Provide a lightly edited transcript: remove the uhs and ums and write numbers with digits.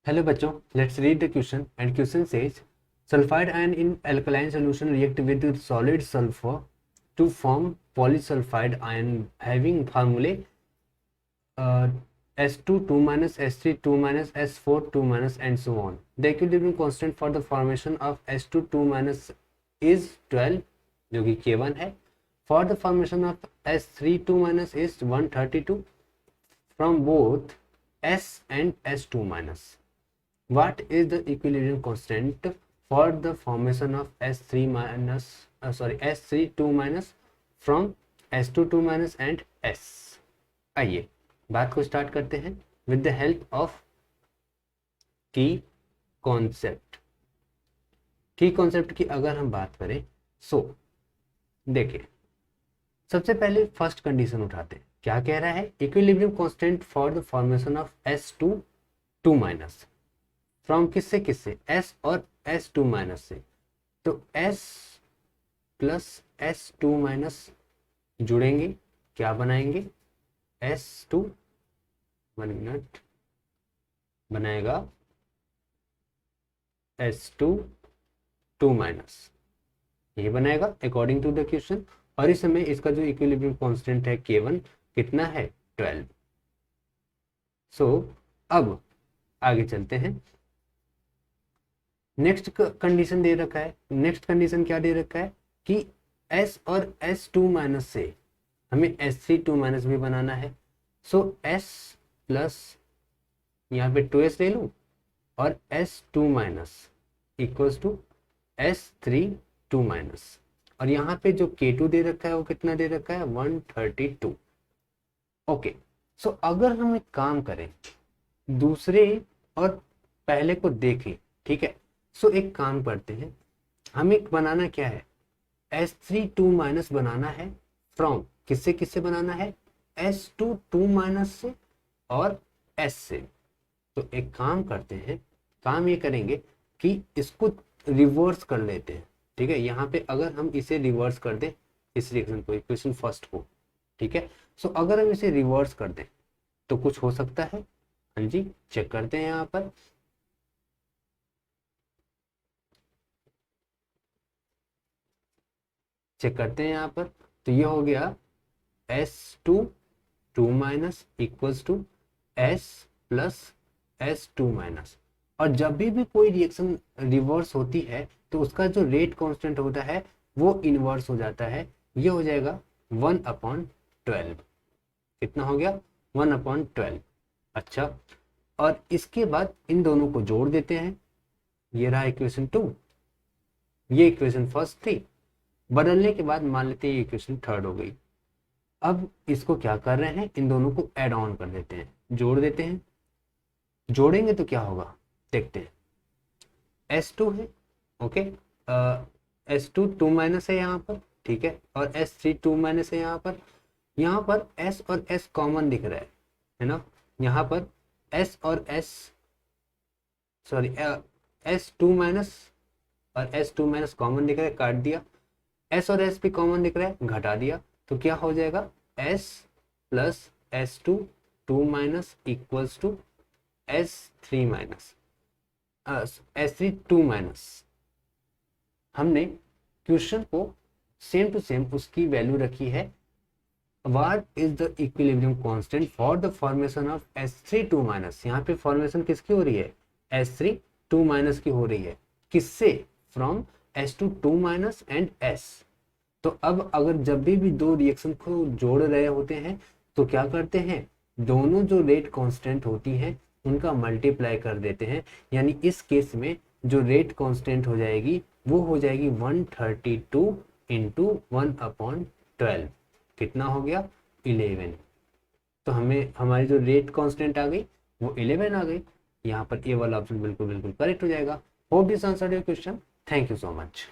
Hello बच्चों, let's read the question and question says sulfide ion in alkaline solution react with solid sulfur to form polysulfide ion having formulae S2 2 minus S3 2 minus S4 2 minus and so on. The equilibrium constant for the formation of S2 2 minus is 12 जो कि K1 है. For the formation of S3 2 minus is 132 from both S and S2 minus. What is the equilibrium constant for the formation of S3 minus S3 2 minus from S2 2 minus and S. आइए बात को start करते हैं with the help of की concept. की concept की अगर हम बात करें सो देखिए, सबसे पहले फर्स्ट कंडीशन उठाते हैं. क्या कह रहा है? Equilibrium constant for the formation of S2 2 minus from किससे किससे? S और S2 माइनस से. तो S प्लस S2 माइनस जुड़ेंगे, क्या बनाएंगे? S2 1 मिनट बनाएगा S2 2 माइनस, ये बनाएगा अकॉर्डिंग टू द क्वेश्चन. और इस समय इसका जो इक्विलिब्रियम कांस्टेंट है K1 कितना है? 12. सो अब आगे चलते हैं. नेक्स्ट कंडीशन दे रखा है. नेक्स्ट कंडीशन क्या दे रखा है कि S और S2 माइनस से हमें S3 2 माइनस भी बनाना है. सो S प्लस यहाँ पे 2S ले लूँ और S2 minus equals to S3 2 minus. और यहाँ पे जो K2 दे रखा है वो कितना दे रखा है? 132. ओके, सो अगर हम एक काम करें, दूसरे और पहले को देखें, ठीक है. सो एक काम करते हैं, हमें बनाना क्या है? S3 2 माइनस बनाना है फ्रॉम किससे किससे बनाना है? S2 2 माइनस से और S से. तो एक काम करते हैं, काम ये करेंगे कि इसको रिवर्स कर लेते हैं, ठीक है. यहाँ पे अगर हम इसे रिवर्स कर दें, इस रिएक्शन को, इक्वेशन फर्स्ट को, ठीक है. सो अगर हम इसे रिवर्स कर दें तो कुछ हो सकता है. हाँ जी, चेक करते हैं यहाँ पर. चेक करते हैं यहाँ पर. तो ये हो गया S2 2 minus equals to S plus S2 minus. और जब भी कोई रिएक्शन रिवर्स होती है तो उसका जो रेट कांस्टेंट होता है वो इनवर्स हो जाता है. ये हो जाएगा 1/12. कितना हो गया? 1/12. अच्छा, और इसके बाद इन दोनों को जोड़ देते हैं. ये रहा इक्वेशन 2, ये इक्वेशन फर्स्ट थी. बदलने के बाद मान लेते हैं ये इक्वेशन थर्ड हो गई. अब इसको क्या कर रहे हैं? इन दोनों को ऐड ऑन कर देते हैं, जोड़ देते हैं. जोड़ेंगे तो क्या होगा देखते हैं. S2 है, ओके, S2 2 माइनस है यहाँ पर, ठीक है. और S3 2 माइनस है यहाँ पर. यहाँ पर S और S कॉमन दिख रहा है ना. यहाँ पर S और S S2 माइनस और S2 माइनस कॉमन दिख रहा है, काट दिया. S और S भी कॉमन दिख रहा है, घटा दिया. तो क्या हो जाएगा? S plus S2 2 minus equals to S3 minus S3 2 minus. हमने क्वेश्चन को सेम टू सेम उसकी वैल्यू रखी है. What is the equilibrium constant for the formation of S3 2 minus. यहाँ पे फॉर्मेशन किसकी हो रही है? S3 2 माइनस की हो रही है. किससे? From S2 2 minus and S. तो अब अगर जब भी दो रिएक्शन को जोड़ रहे होते हैं तो क्या करते हैं? दोनों जो रेट कांस्टेंट होती हैं उनका मल्टीप्लाई कर देते हैं. यानी इस केस में जो रेट कांस्टेंट हो जाएगी वो हो जाएगी 132 इंटू 1/12. कितना हो गया? 11. तो हमें हमारी जो रेट कांस्टेंट आ गई वो 11 आ गई. यहाँ पर ए वाला ऑप्शन बिल्कुल बिल्कुल करेक्ट हो जाएगा. Hope this answered your question. Thank you so much.